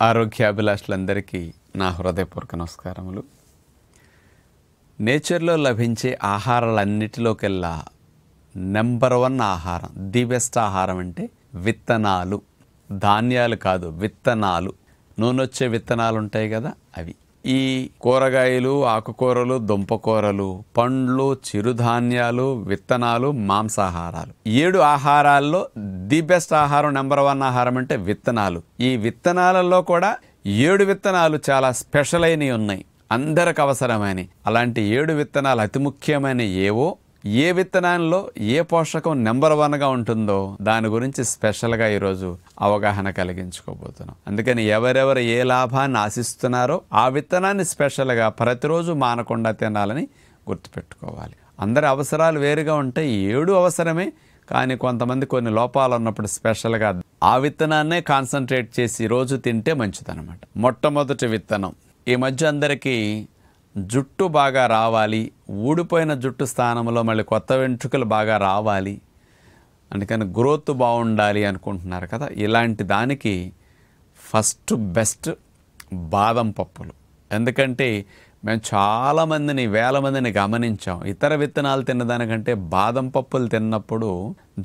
ఆరోగ్యాభిలాషులందరికీ నా హృదయపూర్వక నమస్కారములు. నేచర్లో లభించే ఆహారాలన్నిటిలోకెల్లా నెంబర్ 1 ఆహారం, ది బెస్ట్ ఆహారం అంటే విత్తనాలు. ధాన్యాలు కాదు, విత్తనాలు. నూనొచ్చే విత్తనాలు ఉంటాయి కదా, అవి. ఈ కూరగాయలు, ఆకుకూరలు, దుంపకూరలు, పండ్లు, చిరుధాన్యాలు, విత్తనాలు, మాంసాహారాలు, 7 ఆహారాల్లో ది బెస్ట్ ఆహారం, నెంబర్ 1 ఆహారం అంటే విత్తనాలు. ఈ విత్తనాలలో కూడా 7 విత్తనాలు చాలా స్పెషల్ అయినవి ఉన్నాయి, అందరికి అవసరమైనవి. అలాంటి 7 విత్తనాలు అతి ముఖ్యమైన ఏవో, ఏ విత్తనాల్లో ఏ పోషకం నెంబర్ 1గా ఉంటుందో దాని గురించి స్పెషల్గా ఈరోజు అవగాహన కలిగించుకోబోతున్నాం. అందుకని ఎవరెవరు ఏ లాభాన్ని ఆశిస్తున్నారో ఆ విత్తనాన్ని స్పెషల్గా ప్రతిరోజు మానకుండా తినాలని గుర్తుపెట్టుకోవాలి. అందరి అవసరాలు వేరుగా ఉంటాయి, 7 అవసరమే. కానీ కొంతమంది కొన్ని లోపాలు ఉన్నప్పుడు స్పెషల్గా ఆ విత్తనాన్నే కాన్సన్ట్రేట్ చేసి రోజు తింటే మంచిదన్నమాట. మొట్టమొదటి విత్తనం. ఈ మధ్య అందరికీ జుట్టు బాగా రావాలి, ఊడిపోయిన జుట్టు స్థానంలో మళ్ళీ కొత్త వెంట్రుకలు బాగా రావాలి, అందుకని గ్రోత్ బాగుండాలి అనుకుంటున్నారు కదా. ఇలాంటి దానికి ఫస్ట్ బెస్ట్ బాదం పప్పులు. ఎందుకంటే మేము చాలామందిని, వేల మందిని గమనించాం, ఇతర విత్తనాలు తిన్నదానికంటే బాదం పప్పులు తిన్నప్పుడు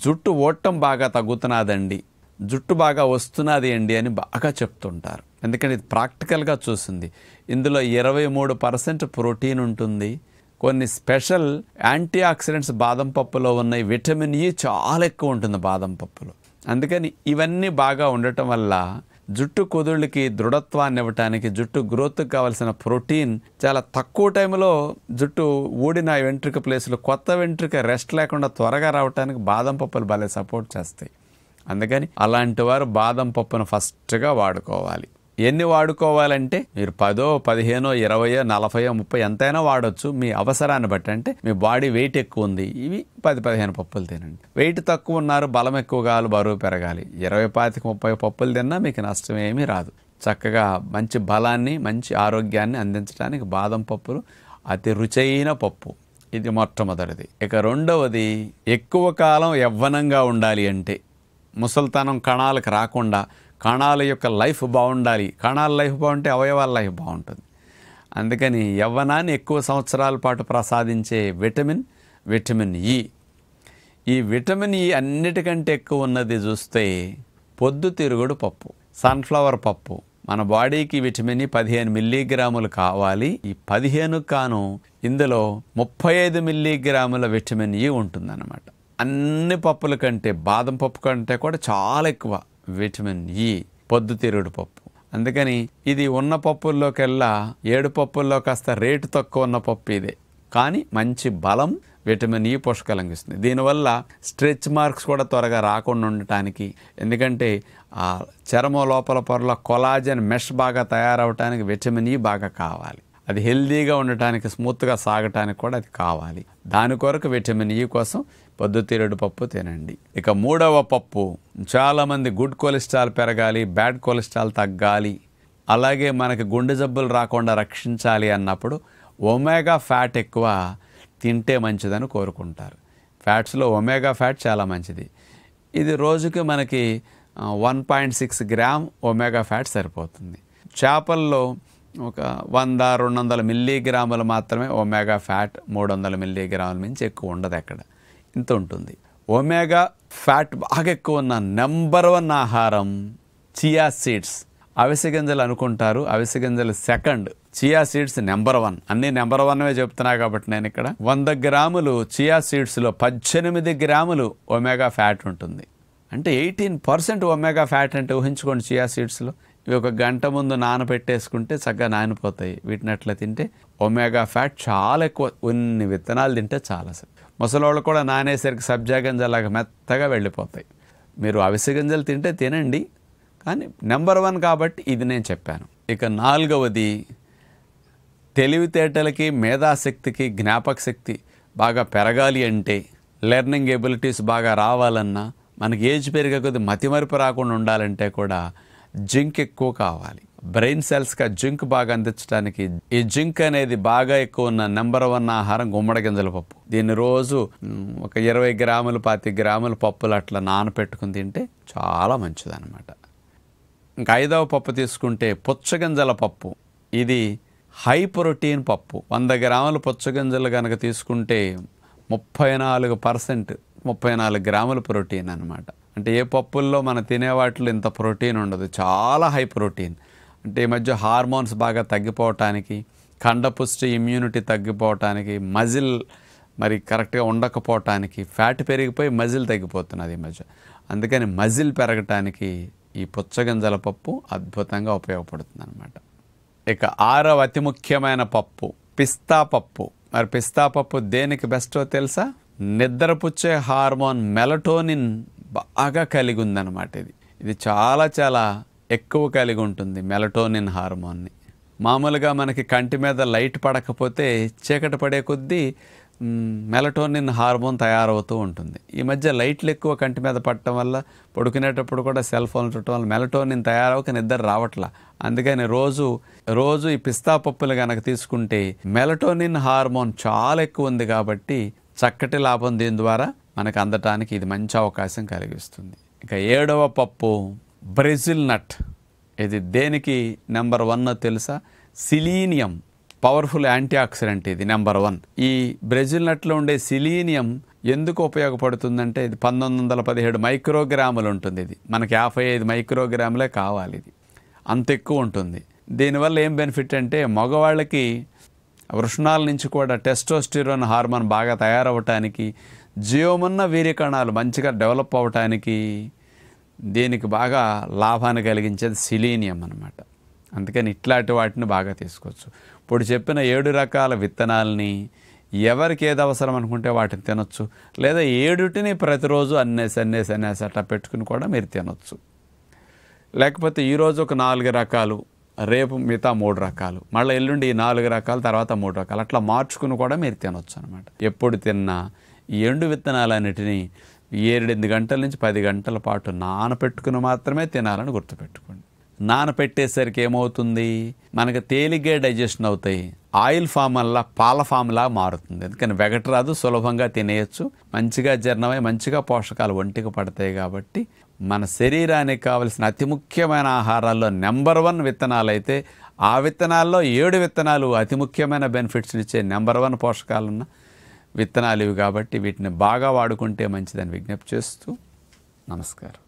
జుట్టు ఓడటం బాగా తగ్గుతున్నదండి, జుట్టు బాగా వస్తున్నది అండి అని బాగా చెప్తుంటారు. ఎందుకంటే ఇది ప్రాక్టికల్గా చూసింది. ఇందులో 23% ప్రోటీన్ ఉంటుంది, కొన్ని స్పెషల్ యాంటీ ఆక్సిడెంట్స్ బాదం పప్పులో ఉన్నాయి, విటమిన్ ఈ చాలా ఎక్కువ ఉంటుంది బాదం పప్పులో. అందుకని ఇవన్నీ బాగా ఉండటం వల్ల జుట్టు కుదుళ్ళకి దృఢత్వాన్ని ఇవ్వటానికి, జుట్టు గ్రోత్కి కావాల్సిన ప్రోటీన్ చాలా తక్కువ టైంలో జుట్టు ఊడిన వెంట్రుక ప్లేస్లో కొత్త వెంట్రుక రెస్ట్ లేకుండా త్వరగా రావడానికి బాదం పప్పులు భలే సపోర్ట్ చేస్తాయి. అందుకని అలాంటి వారు బాదం పప్పును ఫస్ట్గా వాడుకోవాలి. ఎన్ని వాడుకోవాలంటే మీరు 10, 15, 20, 40, 30 ఎంతైనా వాడచ్చు, మీ అవసరాన్ని బట్టి. అంటే మీ బాడీ వెయిట్ ఎక్కువ ఉంది, ఇవి 10, 15 పప్పులు తినండి. వెయిట్ తక్కువ ఉన్నారు, బలం ఎక్కువ కావాలి, బరువు పెరగాలి, 20, 25, 30 పప్పులు తిన్నా మీకు నష్టం ఏమీ రాదు. చక్కగా మంచి బలాన్ని, మంచి ఆరోగ్యాన్ని అందించడానికి బాదం పప్పులు అతి రుచైన పప్పు. ఇది మొట్టమొదటిది. ఇక రెండవది, ఎక్కువ కాలం యవ్వనంగా ఉండాలి అంటే, ముసలితనం కణాలకు రాకుండా, కణాల యొక్క లైఫ్ బాగుండాలి. కణాల లైఫ్ బాగుంటే అవయవాల లైఫ్ బాగుంటుంది. అందుకని యవ్వనాన్ని ఎక్కువ సంవత్సరాల పాటు ప్రసాదించే విటమిన్ ఈ. ఈ విటమిన్ ఈ అన్నిటికంటే ఎక్కువ ఉన్నది చూస్తే పొద్దుతిరుగుడు పప్పు, సన్ఫ్లవర్ పప్పు. మన బాడీకి విటమిన్ ఈ 15 మిల్లీగ్రాములు కావాలి. ఈ 15 కాను ఇందులో 35 మిల్లీగ్రాముల విటమిన్ ఈ ఉంటుందన్నమాట. అన్ని పప్పుల కంటే బాదం పప్పు కంటే కూడా చాలా ఎక్కువ విటమిన్ ఈ పొద్దుతిరుగుడు పప్పు. అందుకని ఇది ఉన్న పప్పుల్లోకెల్లా 7 పప్పుల్లో కాస్త రేటు తక్కువ ఉన్న పప్పు ఇదే. కానీ మంచి బలం, విటమిన్ ఈ పోషకాలు ఇస్తుంది. దీనివల్ల స్ట్రెచ్ మార్క్స్ కూడా త్వరగా రాకుండా ఉండటానికి, ఎందుకంటే ఆ చర్మం లోపల పొరల కొలాజన్ మెష్ బాగా తయారవటానికి విటమిన్ ఈ బాగా కావాలి. అది హెల్దీగా ఉండటానికి, స్మూత్గా సాగటానికి కూడా అది కావాలి. దాని కొరకు విటమిన్ ఈ కోసం పొద్దుతిరుగుడు పప్పు తినండి. ఇక మూడవ పప్పు, చాలామంది గుడ్ కొలెస్ట్రాల్ పెరగాలి, బ్యాడ్ కొలెస్ట్రాల్ తగ్గాలి, అలాగే మనకి గుండె జబ్బులు రాకుండా రక్షించాలి అన్నప్పుడు ఒమేగా ఫ్యాట్ ఎక్కువ తింటే మంచిదని కోరుకుంటారు. ఫ్యాట్స్లో ఒమేగా ఫ్యాట్ చాలా మంచిది. ఇది రోజుకి మనకి 1.6 గ్రామ్ ఒమేగా ఫ్యాట్ సరిపోతుంది. చేపల్లో ఒక 100-200 మిల్లీగ్రాములు మాత్రమే ఒమేగా ఫ్యాట్, 300 మిల్లీగ్రాముల మించి ఎక్కువ ఉండదు. ఎక్కడ ఇంత ఉంటుంది. ఒమేగా ఫ్యాట్ బాగా ఎక్కువ ఉన్న నెంబర్ 1 ఆహారం చియా సీడ్స్. అవిసె గింజలు అనుకుంటారు, అవిసె గింజలు సెకండ్, చియా సీడ్స్ నెంబర్ 1. అన్నీ నెంబర్ 1 చెప్తున్నా కాబట్టి నేను ఇక్కడ 100 గ్రాములు చియా సీడ్స్లో 18 గ్రాములు ఒమేగా ఫ్యాట్ ఉంటుంది. అంటే 18% ఒమేగా ఫ్యాట్ అంటే ఊహించుకోండి. చియా సీడ్స్లో ఇవి 1 గంట ముందు నానబెట్టేసుకుంటే చక్కగా నానిపోతాయి. వీటిని అట్లా తింటే ఒమేగా ఫ్యాట్ చాలా ఎక్కువ. కొన్ని విత్తనాలు తింటే చాలా. ముసలోళ్ళు కూడా నానేసరికి సబ్జా గింజలాగా మెత్తగా వెళ్ళిపోతాయి. మీరు అవిసె గింజలు తింటే తినండి, కానీ నెంబర్ 1 కాబట్టి ఇది నేను చెప్పాను. ఇక 4వది, తెలివితేటలకి, మేధాశక్తికి, జ్ఞాపక శక్తి బాగా పెరగాలి అంటే, లెర్నింగ్ ఎబిలిటీస్ బాగా రావాలన్నా, మనకి ఏజ్ పెరిగే కొద్ది మతిమరుపు రాకుండా ఉండాలంటే కూడా జింక్ ఎక్కువ కావాలి. బ్రెయిన్ సెల్స్గా జింక్ బాగా అందించడానికి ఈ జింక్ అనేది బాగా ఎక్కువ ఉన్న నెంబర్ 1 ఆహారం గుమ్మడి గింజల పప్పు. దీన్ని రోజు ఒక 20 గ్రాములు 25 గ్రాముల పప్పులు అట్లా నానపెట్టుకుని తింటే చాలా మంచిదన్నమాట. ఇంకా 5వ పప్పు తీసుకుంటే పుచ్చగింజల పప్పు. ఇది హై ప్రోటీన్ పప్పు. 100 గ్రాముల పుచ్చగింజలు కనుక తీసుకుంటే 34%, 34 గ్రాముల ప్రోటీన్ అనమాట. అంటే ఏ పప్పుల్లో మనం తినే వాటిలో ఇంత ప్రోటీన్ ఉండదు, చాలా హై ప్రోటీన్. అంటే ఈ మధ్య హార్మోన్స్ బాగా తగ్గిపోవటానికి, కండపుష్టి, ఇమ్యూనిటీ తగ్గిపోవటానికి, మజిల్ మరి కరెక్ట్గా ఉండకపోవటానికి, ఫ్యాట్ పెరిగిపోయి మజిల్ తగ్గిపోతున్నది ఈ మధ్య. అందుకని మజిల్ పెరగటానికి ఈ పుచ్చగింజల పప్పు అద్భుతంగా ఉపయోగపడుతుంది అనమాట. ఇక 6వ అతి ముఖ్యమైన పప్పు పిస్తా పప్పు. మరి పిస్తా పప్పు దేనికి బెస్టో తెలుసా? నిద్రపుచ్చే హార్మోన్ మెలటోనిన్ బాగా కలిగి ఉందన్నమాట. ఇది చాలా చాలా ఎక్కువ కలిగి ఉంటుంది మెలటోనిన్ హార్మోన్ని. మామూలుగా మనకి కంటి మీద లైట్ పడకపోతే చీకటి పడే కొద్దీ మెలటోనిన్ హార్మోన్ తయారవుతూ ఉంటుంది. ఈ మధ్య లైట్లు ఎక్కువ కంటి మీద పడటం వల్ల, పడుకునేటప్పుడు కూడా సెల్ ఫోన్ చుట్టడం వల్ల మెలటోనిన్ తయారవక నిద్ర రావట్లా. అందుకని రోజు ఈ పిస్తా పప్పులు కనుక తీసుకుంటే మెలటోనిన్ హార్మోన్ చాలా ఎక్కువ ఉంది కాబట్టి చక్కటి లాభం దీని ద్వారా మనకు అందటానికి ఇది మంచి అవకాశం కలిగిస్తుంది. ఇక 7వ పప్పు బ్రెజిల్ నట్. ఇది దేనికి నెంబర్ 1 తెలుసా? సిలీనియం, పవర్ఫుల్ యాంటీ ఆక్సిడెంట్ ఇది నెంబర్ 1. ఈ బ్రెజిల్ నట్లో ఉండే సిలీనియం ఎందుకు ఉపయోగపడుతుందంటే ఇది 1917 మైక్రోగ్రాములు ఉంటుంది. ఇది మనకి 55 మైక్రోగ్రాములే కావాలి. ఇది అంత ఎక్కువ ఉంటుంది. దీనివల్ల ఏం బెనిఫిట్ అంటే మగవాళ్ళకి వృషణాల నుంచి కూడా టెస్టోస్టిరోన్ హార్మోన్ బాగా తయారవటానికి, జీవమున్న వీర్యకణాలు మంచిగా డెవలప్ అవ్వటానికి దీనికి బాగా లాభాన్ని కలిగించేది సిలీనియం అన్నమాట. అందుకని ఇట్లాంటి వాటిని బాగా తీసుకోవచ్చు. ఇప్పుడు చెప్పిన 7 రకాల విత్తనాలని ఎవరికి ఏది అవసరం అనుకుంటే వాటిని తినొచ్చు. లేదా 7టిని ప్రతిరోజు అన్నేసి అట్లా పెట్టుకుని కూడా మీరు తినొచ్చు. లేకపోతే ఈరోజు ఒక 4 రకాలు, రేపు మిగతా 3 రకాలు, మళ్ళీ ఎల్లుండి ఈ 4 రకాలు, తర్వాత 3 రకాలు, అట్లా మార్చుకుని కూడా మీరు తినొచ్చు అనమాట. ఎప్పుడు తిన్నా ఈ ఎండు విత్తనాలన్నిటినీ 7-8 గంటల నుంచి 10 గంటల పాటు నానపెట్టుకుని మాత్రమే తినాలని గుర్తుపెట్టుకోండి. నానపెట్టేసరికి ఏమవుతుంది, మనకు తేలిగ్గా డైజెషన్ అవుతాయి. ఆయిల్ ఫామ్ వల్ల పాల ఫామ్లా మారుతుంది. అందుకని వెగటరాదు, సులభంగా తినేయచ్చు, మంచిగా జీర్ణమై మంచిగా పోషకాలు ఒంటికి పడతాయి. కాబట్టి మన శరీరానికి కావలసిన అతి ముఖ్యమైన ఆహారాల్లో నెంబర్ 1 విత్తనాలు అయితే, ఆ విత్తనాల్లో 7 విత్తనాలు అతి ముఖ్యమైన బెనిఫిట్స్ని ఇచ్చే నెంబర్ 1 పోషకాలున్న విత్తనాలు ఇవి. కాబట్టి వీటిని బాగా వాడుకుంటే మంచిదని విజ్ఞప్తి చేస్తూ నమస్కారం.